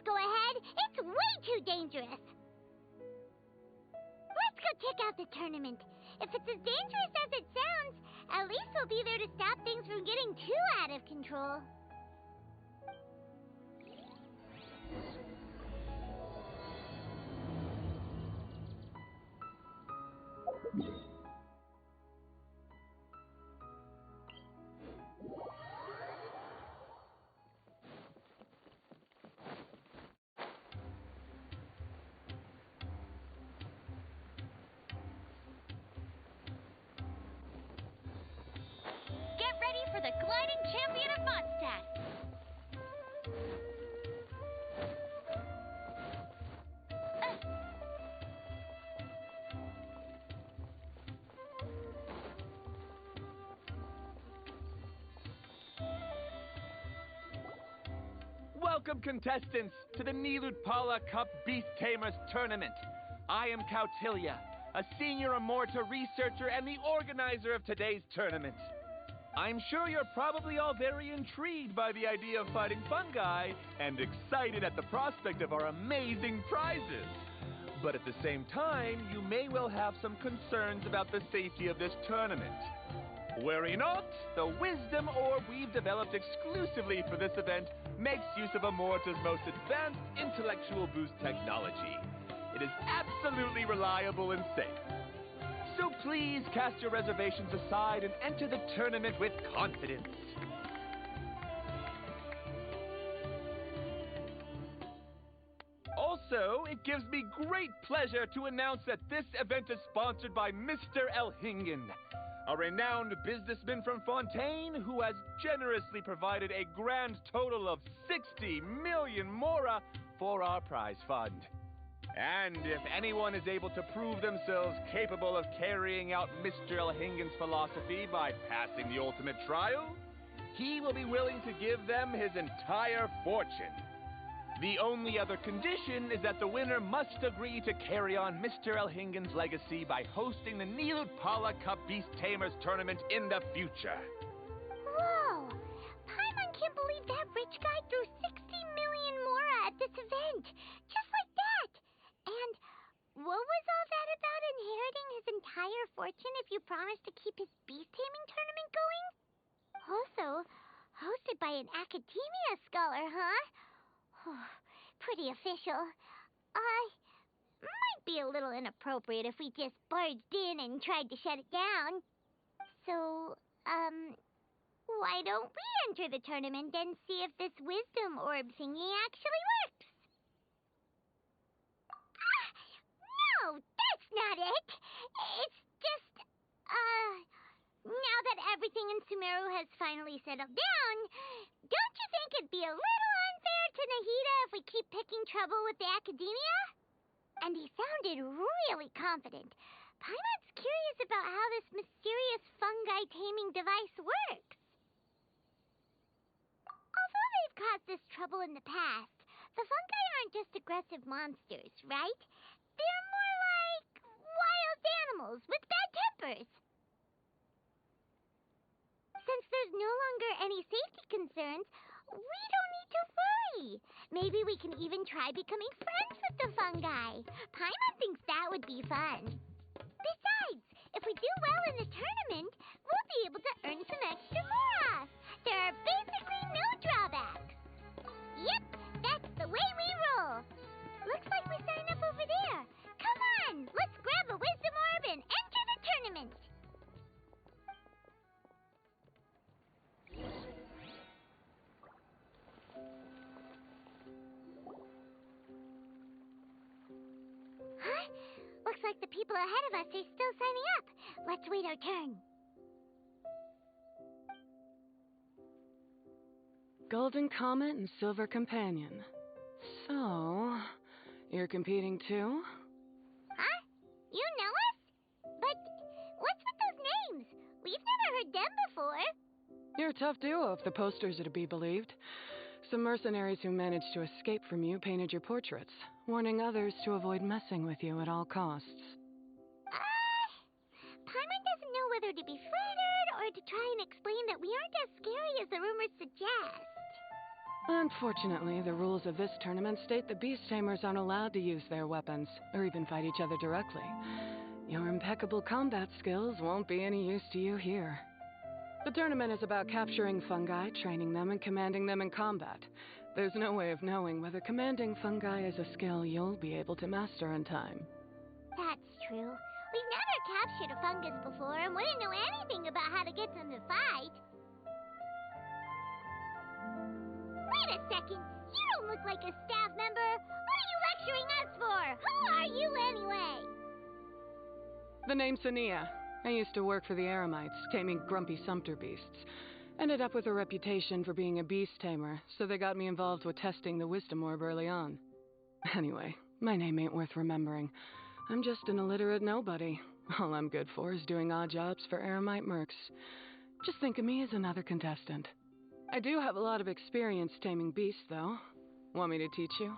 just go ahead. It's way too dangerous. Let's go check out the tournament. If it's as dangerous as it sounds, at least we'll be there to stop things from getting too out of control. Get ready for the gliding champion of Mondstadt. Welcome, contestants, to the Nilutpala Cup Beast Tamers Tournament. I am Cautilia, a senior Amorta researcher and the organizer of today's tournament. I'm sure you're probably all very intrigued by the idea of fighting fungi and excited at the prospect of our amazing prizes. But at the same time, you may well have some concerns about the safety of this tournament. Worry not, the wisdom orb we've developed exclusively for this event makes use of Amorta's most advanced intellectual boost technology. It is absolutely reliable and safe. So please cast your reservations aside and enter the tournament with confidence. Also, it gives me great pleasure to announce that this event is sponsored by Mr. Elhingen, a renowned businessman from Fontaine who has generously provided a grand total of 60 million mora for our prize fund. And if anyone is able to prove themselves capable of carrying out Mr. Elhingen's philosophy by passing the ultimate trial, he will be willing to give them his entire fortune. The only other condition is that the winner must agree to carry on Mr. Elhingen's legacy by hosting the Nilutpala Cup Beast Tamers Tournament in the future. Whoa! Paimon can't believe that rich guy threw 60 million mora at this event. Just like that. And what was all that about inheriting his entire fortune if you promised to keep his beast taming tournament going? Also, hosted by an academia scholar, huh? Pretty official. Might be a little inappropriate if we just barged in and tried to shut it down. So, why don't we enter the tournament and see if this wisdom orb thingy actually works? No, that's not it. It's just, now that everything in Sumeru has finally settled down, don't you think it'd be a little unfair to Nahida if we keep picking trouble with the academia? And he sounded really confident. Paimon's curious about how this mysterious fungi taming device works. Although they've caused us trouble in the past, the fungi aren't just aggressive monsters, right? They're more like wild animals with bad tempers. Since there's no longer any safety concerns, we don't need to worry. Maybe we can even try becoming friends with the fungi. Paimon thinks that would be fun. Besides, if we do well in the tournament, we'll be able to earn some extra mora. There are basically no drawbacks. Yep, that's the way we roll. Looks like we sign up over there. Come on, let's grab a wisdom orb and enter the tournament. Huh? Looks like the people ahead of us are still signing up. Let's wait our turn. Golden Comet and Silver Companion. So, you're competing too? Huh? You know us? But what's with those names? We've never heard them before. You're a tough duo if the posters are to be believed. Some mercenaries who managed to escape from you painted your portraits, warning others to avoid messing with you at all costs. Paimon doesn't know whether to be flattered or to try and explain that we aren't as scary as the rumors suggest. Unfortunately, the rules of this tournament state that beast tamers aren't allowed to use their weapons, or even fight each other directly. Your impeccable combat skills won't be any use to you here. The tournament is about capturing fungi, training them, and commanding them in combat. There's no way of knowing whether commanding fungi is a skill you'll be able to master in time. That's true. We've never captured a fungus before and wouldn't know anything about how to get them to fight. Wait a second. You don't look like a staff member. What are you lecturing us for? Who are you anyway? The name's Ania. I used to work for the Eremites, taming grumpy sumpter beasts. Ended up with a reputation for being a beast tamer, so they got me involved with testing the wisdom orb early on. Anyway, my name ain't worth remembering. I'm just an illiterate nobody. All I'm good for is doing odd jobs for Eremite mercs. Just think of me as another contestant. I do have a lot of experience taming beasts, though. Want me to teach you?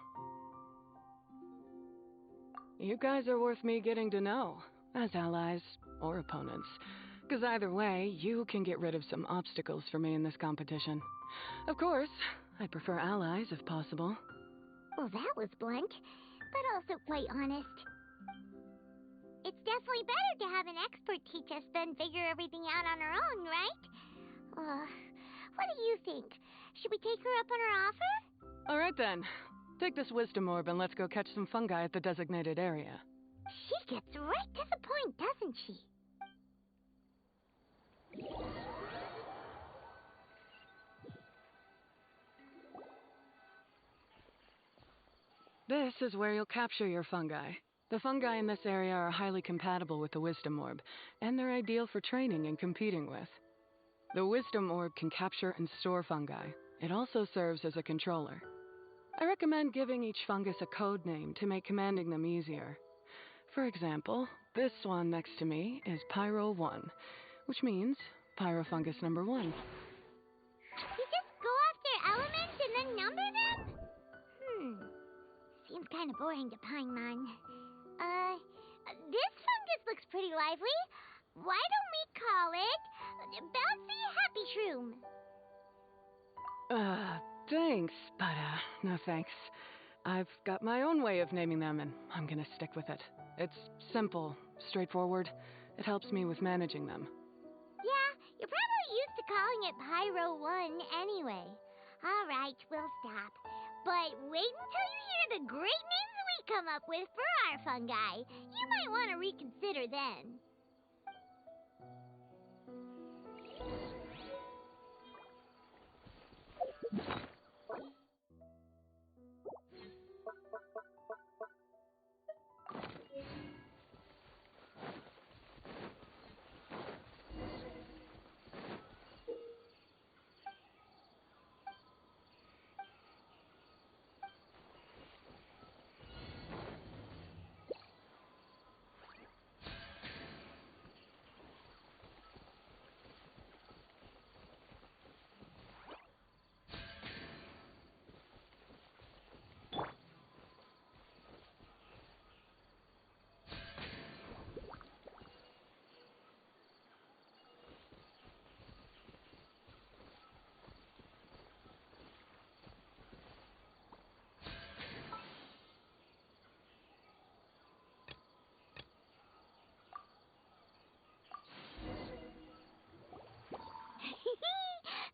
You guys are worth me getting to know, as allies or opponents. Because either way, you can get rid of some obstacles for me in this competition. Of course, I'd prefer allies if possible. Well, that was blunt, but also quite honest. It's definitely better to have an expert teach us than figure everything out on our own, right? What do you think? Should we take her up on her offer? All right then. Take this wisdom orb and let's go catch some fungi at the designated area. She gets right to the point, doesn't she? This is where you'll capture your fungi. The fungi in this area are highly compatible with the wisdom orb, and they're ideal for training and competing with. The wisdom orb can capture and store fungi. It also serves as a controller. I recommend giving each fungus a code name to make commanding them easier. For example, this one next to me is Pyro 1, which means Pyrofungus number 1. You just go off their elements and then number them? Seems kind of boring to Paimon. This fungus looks pretty lively. Why don't we call it Bouncy Happy Shroom? Thanks, but, no thanks. I've got my own way of naming them, and I'm gonna stick with it. It's simple, straightforward. It helps me with managing them. Yeah, you're probably used to calling it Pyro 1 anyway. All right, we'll stop. But wait until you hear the great names we come up with for our fungi. You might want to reconsider then.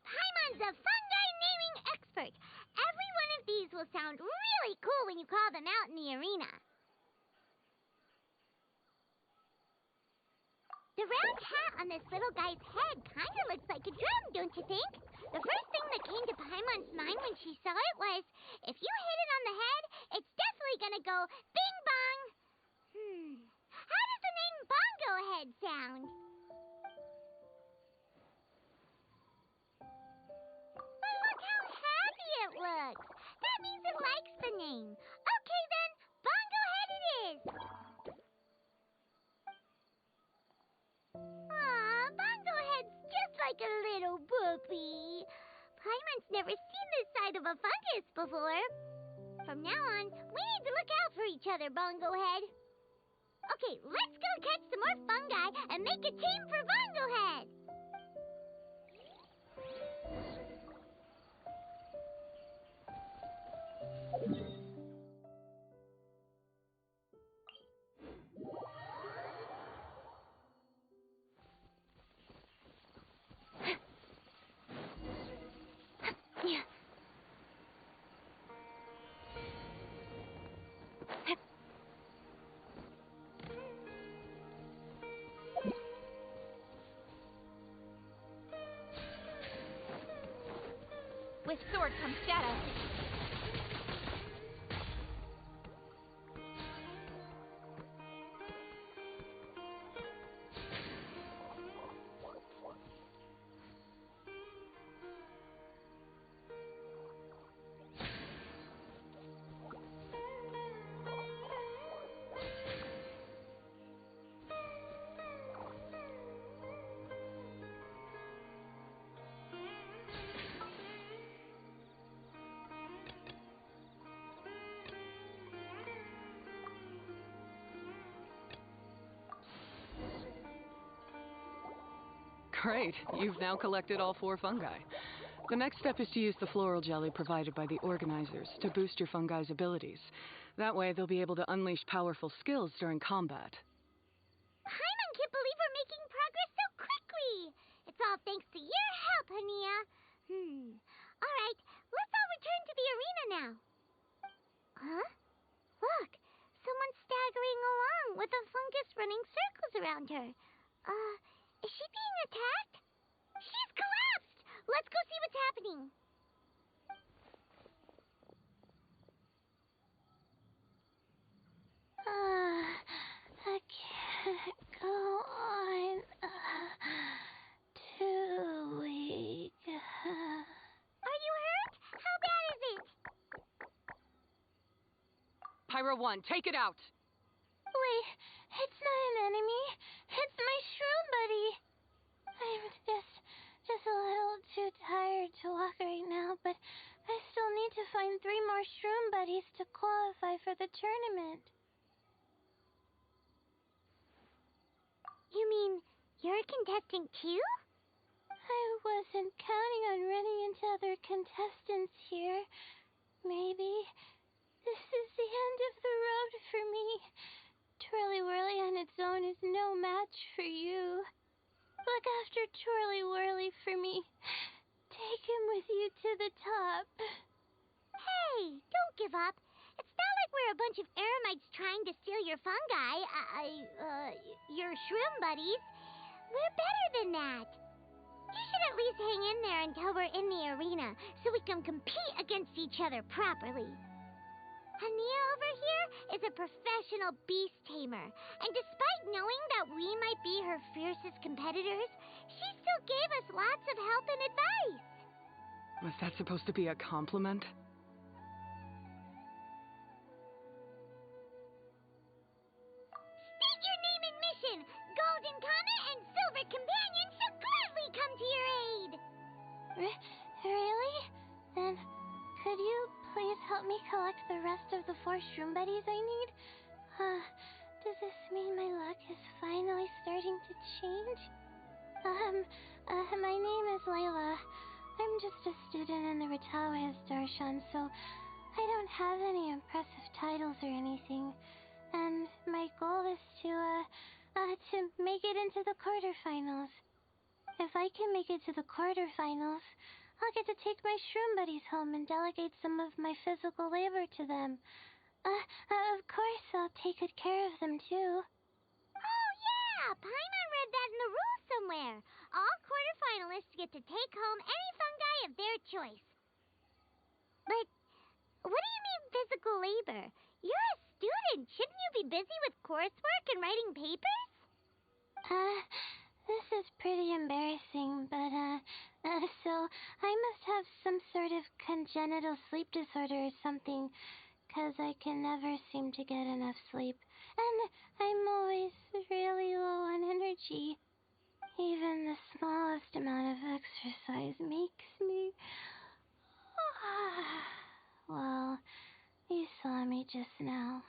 Paimon's a fungi naming expert. Every one of these will sound really cool when you call them out in the arena. The round hat on this little guy's head kind of looks like a drum, don't you think? The first thing that came to Paimon's mind when she saw it was, if you hit it on the head, it's definitely gonna go bing bong. How does the name Bongo Head sound? But look how happy it looks. That means it likes the name. Okay then, Bongo Head it is. Aw, Bongo Head's just like a little puppy. Paimon's never seen this side of a fungus before. From now on, we need to look out for each other, Bongo Head. Okay, let's go catch some more fungi and make a team for Bongo Head. sword comes Shadow. Great, you've now collected all 4 fungi. The next step is to use the floral jelly provided by the organizers to boost your fungi's abilities. That way, they'll be able to unleash powerful skills during combat. Paimon can't believe we're making progress so quickly. It's all thanks to your help, Hania. All right, let's all return to the arena now. Huh? Look, someone's staggering along with a fungus running circles around her. Is she being attacked? She's collapsed! Let's go see what's happening. I can't go on. Too weak. Are you hurt? How bad is it? Pyro 1, take it out! Wait, it's not an enemy. It's my shroom buddy. I'm just a little too tired to walk right now, but I still need to find 3 more shroom buddies to qualify for the tournament. You mean you're a contestant too? I wasn't counting on running into other contestants here. Maybe this is the end of the road for me. Twirly Whirly on its own is no match for you. Look after Twirly Whirly for me. Take him with you to the top. Hey, don't give up. It's not like we're a bunch of eremites trying to steal your fungi. Your shroom buddies. We're better than that. You should at least hang in there until we're in the arena so we can compete against each other properly. Hania over here is a professional beast tamer, and despite knowing that we might be her fiercest competitors, she still gave us lots of help and advice. Was that supposed to be a compliment? State your name and mission. Golden Comet and Silver Companion shall gladly come to your aid. Really? Then could you please help me collect the rest of the 4 shroom buddies I need? Does this mean my luck is finally starting to change? My name is Layla. I'm just a student in the Ratawa Darshan, so I don't have any impressive titles or anything. And my goal is to make it into the quarterfinals. If I can make it to the quarterfinals, I'll get to take my shroom buddies home and delegate some of my physical labor to them. Of course, I'll take good care of them, too. Oh, yeah! Paimon read that in the rules somewhere. All quarterfinalists get to take home any fungi of their choice. But what do you mean physical labor? You're a student. Shouldn't you be busy with coursework and writing papers? This is pretty embarrassing, but, so I must have some sort of congenital sleep disorder or something, 'cause I can never seem to get enough sleep, and I'm always really low on energy. Even the smallest amount of exercise makes me... Well, you saw me just now.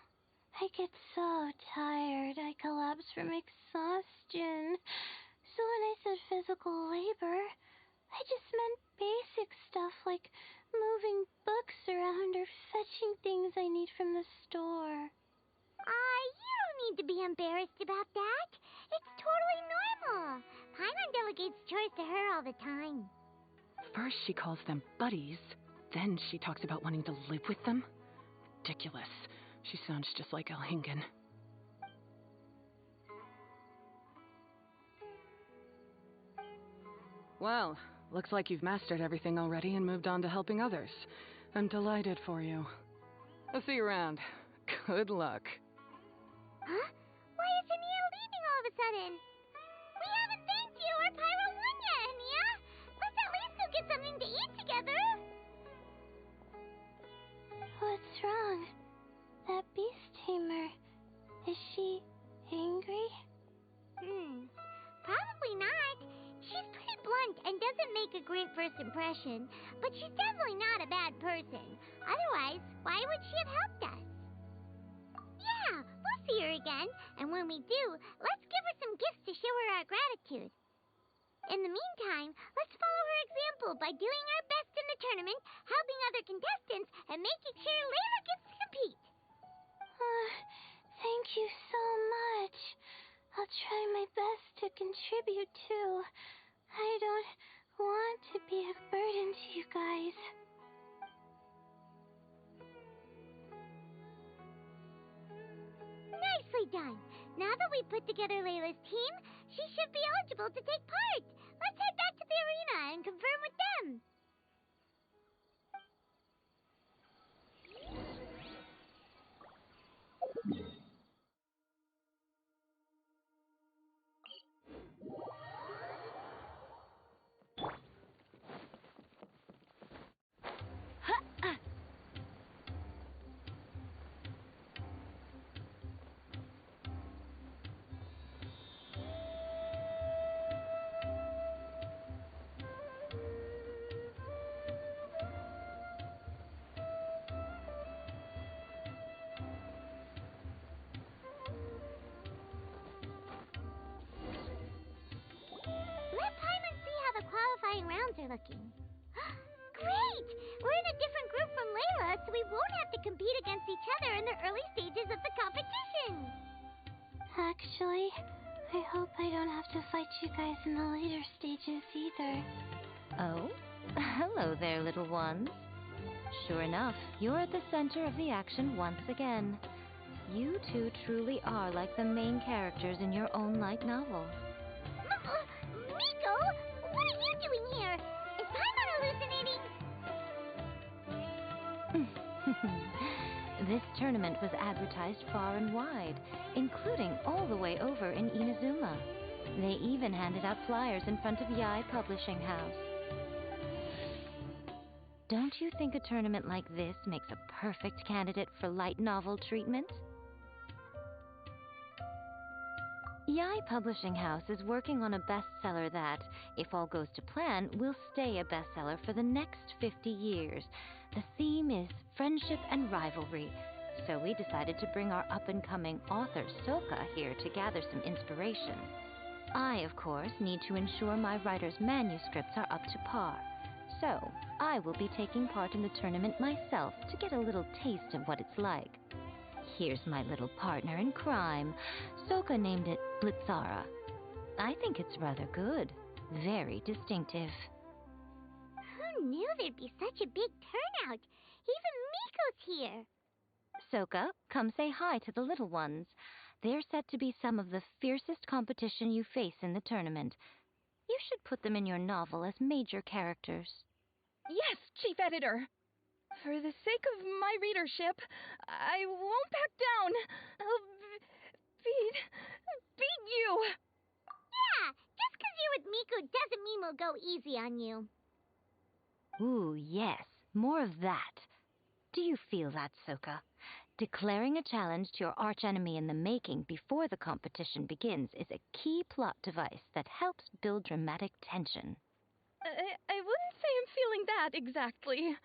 I get so tired, I collapse from exhaustion. So when I said physical labor, I just meant basic stuff like moving books around or fetching things I need from the store. You don't need to be embarrassed about that. It's totally normal. Paimon delegates chores to her all the time. First she calls them buddies, then she talks about wanting to live with them. Ridiculous. She sounds just like Elhingen. Well, Looks like you've mastered everything already and moved on to helping others. I'm delighted for you. I'll see you around. Good luck. Huh? Why is Ania leaving all of a sudden? We haven't thanked you or Pyro 1 yet, Ania. Let's at least go get something to eat together. What's wrong? That beast tamer. Is she angry? Probably not. She's pretty blunt and doesn't make a great first impression, but she's definitely not a bad person. Otherwise, why would she have helped us? Yeah, we'll see her again, and when we do, let's give her some gifts to show her our gratitude. In the meantime, let's follow her example by doing our best in the tournament, helping other contestants, and making sure Layla gets to compete. Thank you so much. I'll try my best to contribute too. I don't want to be a burden to you guys. Nicely done. Now that we've put together Layla's team, she should be eligible to take part. Let's head back to the arena and confirm with them. Let Paimon see how the qualifying rounds are looking. Great! We're in a different group from Layla, so we won't have to compete against each other in the early stages of the competition. Actually, I hope I don't have to fight you guys in the later stages either. Oh? Hello there, little ones. Sure enough, you're at the center of the action once again. You two truly are like the main characters in your own light novel. Miko, what are you doing here? Is Paimon hallucinating? This tournament was advertised far and wide, including all the way over in Inazuma. They even handed out flyers in front of Yai Publishing House. Don't you think a tournament like this makes a perfect candidate for light novel treatment? Yai Publishing House is working on a bestseller that, if all goes to plan, will stay a bestseller for the next 50 years. The theme is friendship and rivalry, so we decided to bring our up-and-coming author Soka here to gather some inspiration. I, of course, need to ensure my writer's manuscripts are up to par, so I will be taking part in the tournament myself to get a little taste of what it's like. Here's my little partner in crime. Soka named it Blitzara. I think it's rather good. Very distinctive. Who knew there'd be such a big turnout? Even Miko's here. Soka, come say hi to the little ones. They're set to be some of the fiercest competition you face in the tournament. You should put them in your novel as major characters. Yes, Chief Editor. For the sake of my readership, I won't back down. I'll beat you. Yeah, just 'cause you're with Miko doesn't mean we'll go easy on you. Ooh, yes, more of that. Do you feel that, Soka? Declaring a challenge to your archenemy in the making before the competition begins is a key plot device that helps build dramatic tension. I wouldn't say I'm feeling that exactly.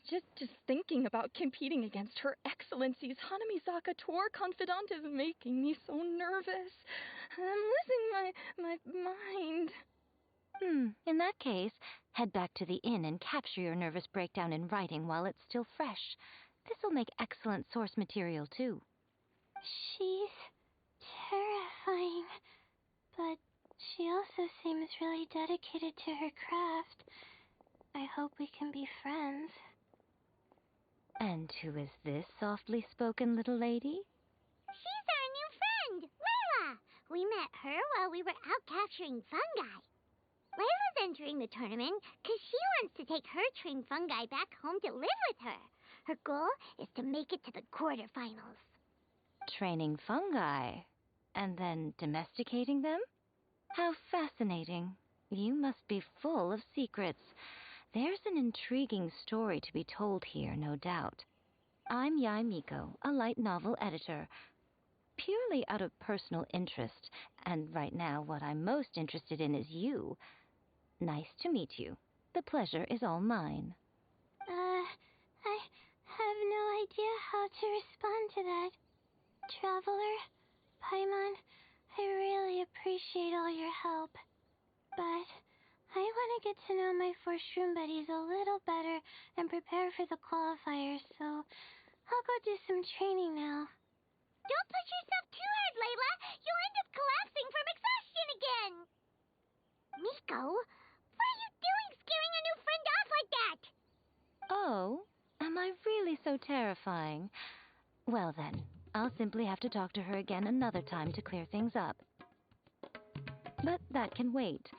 Just thinking about competing against Her Excellency's Hanamizaka tour confidant is making me so nervous. I'm losing my mind. In that case, head back to the inn and capture your nervous breakdown in writing while it's still fresh. This'll make excellent source material, too. She's terrifying, but she also seems really dedicated to her craft. I hope we can be friends. And who is this softly spoken little lady? She's our new friend, Layla. We met her while we were out capturing fungi. Layla's entering the tournament because she wants to take her trained fungi back home to live with her. Her goal is to make it to the quarterfinals. Training fungi and then domesticating them? How fascinating. You must be full of secrets. There's an intriguing story to be told here, no doubt. I'm Yai Miko, a light novel editor. Purely out of personal interest, and right now what I'm most interested in is you. Nice to meet you. The pleasure is all mine. I have no idea how to respond to that. Traveler, Paimon, I really appreciate all your help. But I want to get to know my 4 shroom buddies a little better and prepare for the qualifiers, so I'll go do some training now. Don't push yourself too hard, Layla. You'll end up collapsing from exhaustion again. Miko, what are you doing scaring a new friend off like that? Oh, am I really so terrifying? Well then, I'll simply have to talk to her again another time to clear things up. But that can wait.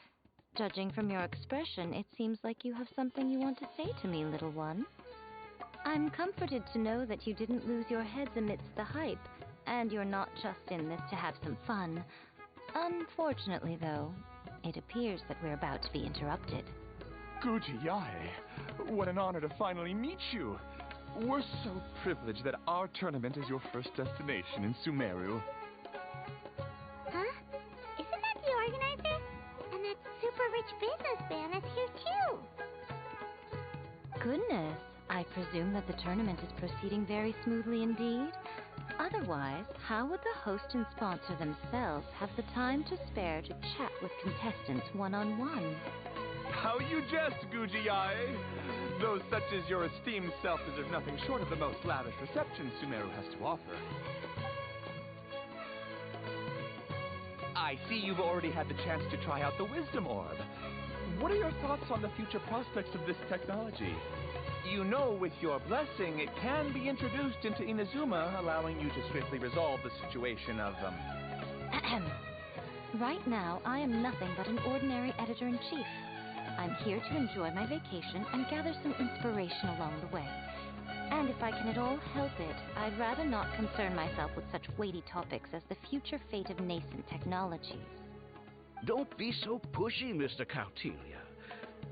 Judging from your expression, it seems like you have something you want to say to me, little one. I'm comforted to know that you didn't lose your heads amidst the hype, and you're not just in this to have some fun. Unfortunately, though, it appears that we're about to be interrupted. Guji Yai, what an honor to finally meet you. We're so privileged that our tournament is your first destination in Sumeru. Huh? Isn't that the organizer? And that super rich businessman is here too. Goodness, I presume that the tournament is proceeding very smoothly indeed. Otherwise, how would the host and sponsor themselves have the time to spare to chat with contestants one-on-one? How you jest, Guji Yai! Though such as your esteemed self deserve nothing short of the most lavish reception Sumeru has to offer. I see you've already had the chance to try out the Wisdom Orb. What are your thoughts on the future prospects of this technology? You know, with your blessing, it can be introduced into Inazuma, allowing you to swiftly resolve the situation of, Right now, I am nothing but an ordinary editor-in-chief. I'm here to enjoy my vacation and gather some inspiration along the way. And if I can at all help it, I'd rather not concern myself with such weighty topics as the future fate of nascent technologies. Don't be so pushy, Mr. Cautilia.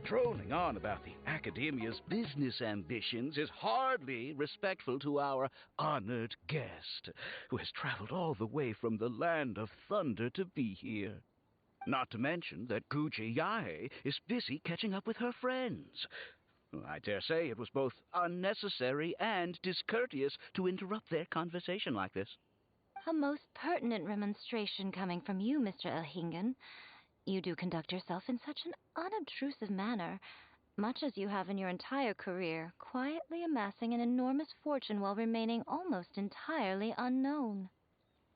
Droning on about the Academia's business ambitions is hardly respectful to our honored guest, who has traveled all the way from the land of thunder to be here. Not to mention that Guji Yai is busy catching up with her friends. I dare say it was both unnecessary and discourteous to interrupt their conversation like this. A most pertinent remonstration coming from you, Mr. Elhingen. You do conduct yourself in such an unobtrusive manner, much as you have in your entire career, quietly amassing an enormous fortune while remaining almost entirely unknown.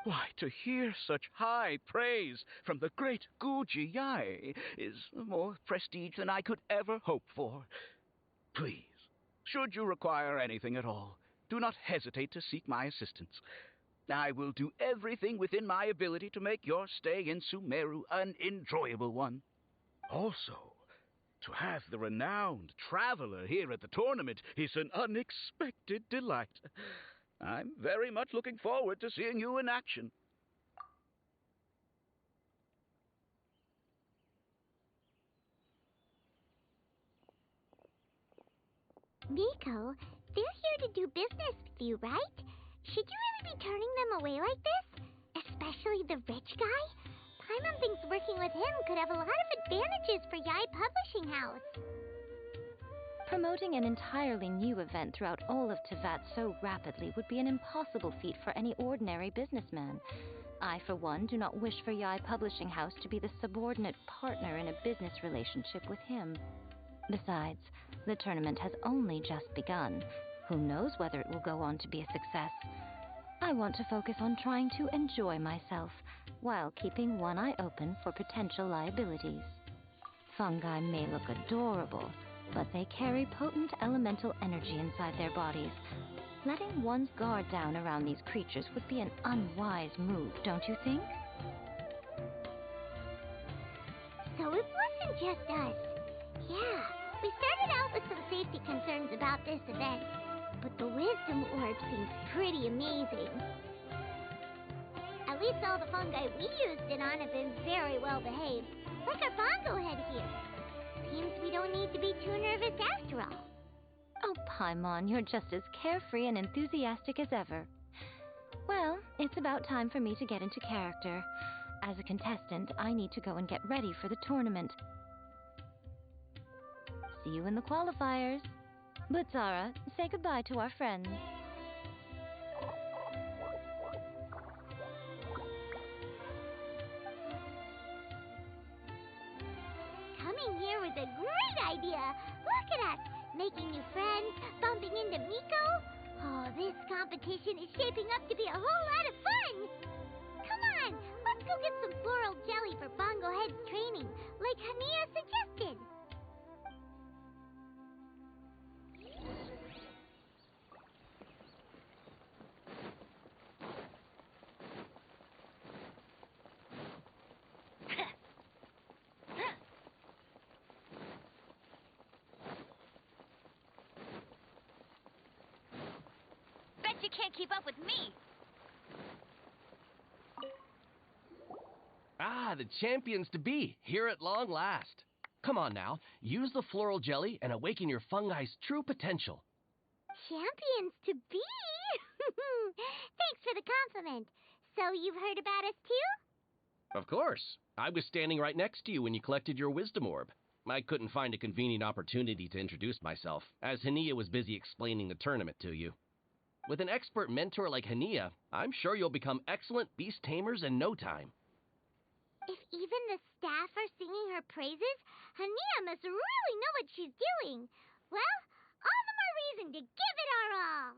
Why, to hear such high praise from the great Guji Yai is more prestige than I could ever hope for. Please, should you require anything at all, do not hesitate to seek my assistance. I will do everything within my ability to make your stay in Sumeru an enjoyable one. Also, to have the renowned traveler here at the tournament is an unexpected delight. I'm very much looking forward to seeing you in action. Miko, they're here to do business with you, right? Should you really be turning them away like this? Especially the rich guy? Paimon thinks working with him could have a lot of advantages for Yai Publishing House. Promoting an entirely new event throughout all of Teyvat so rapidly would be an impossible feat for any ordinary businessman. I, for one, do not wish for Yai Publishing House to be the subordinate partner in a business relationship with him. Besides, the tournament has only just begun. Who knows whether it will go on to be a success? I want to focus on trying to enjoy myself, while keeping one eye open for potential liabilities. Fungi may look adorable, but they carry potent elemental energy inside their bodies. Letting one's guard down around these creatures would be an unwise move, don't you think? So it wasn't just us. Yeah, we started out with some safety concerns about this event, but the wisdom orb seems pretty amazing. At least all the fungi we used it on have been very well behaved, like our bongo head here. Seems we don't need to be too nervous after all. Oh, Paimon, you're just as carefree and enthusiastic as ever. Well, it's about time for me to get into character. As a contestant, I need to go and get ready for the tournament. See you in the qualifiers. Blitzara, say goodbye to our friends. Coming here was a great idea. Look at us, making new friends, bumping into Miko. Oh, this competition is shaping up to be a whole lot of fun. Come on, let's go get some floral jelly for Bongo Head's training, like Hania suggested. Bet you can't keep up with me. Ah, the champions to be, here at long last. Come on now, use the floral jelly and awaken your fungi's true potential. Champions to be? Thanks for the compliment. So you've heard about us too? Of course. I was standing right next to you when you collected your wisdom orb. I couldn't find a convenient opportunity to introduce myself, as Hania was busy explaining the tournament to you. With an expert mentor like Hania, I'm sure you'll become excellent beast tamers in no time. If even the staff are singing her praises, Hania must really know what she's doing. Well, all the more reason to give it our all.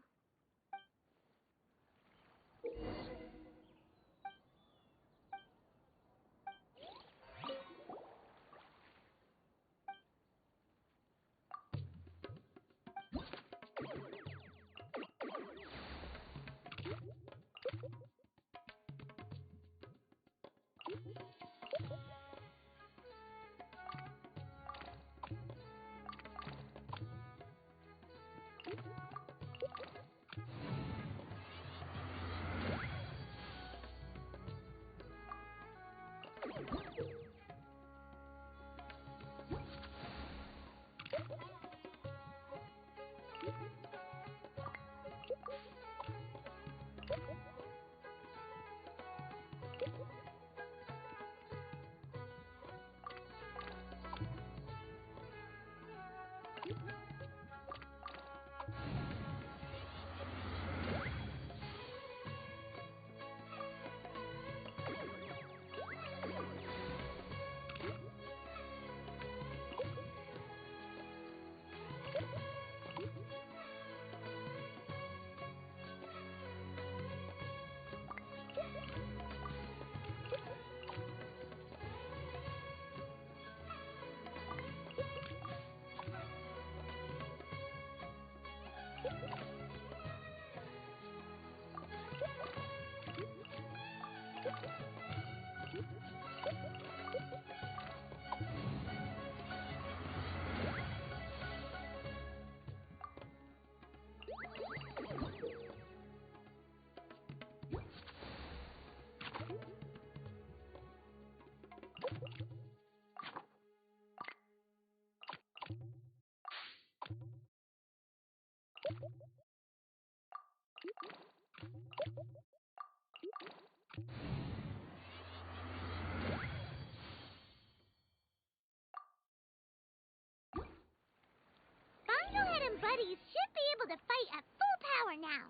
Bongohead and Buddies should be able to fight at full power now.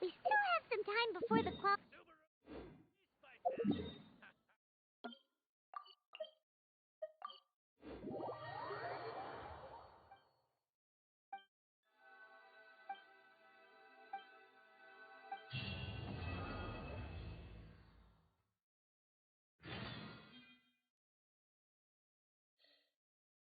We still have some time before the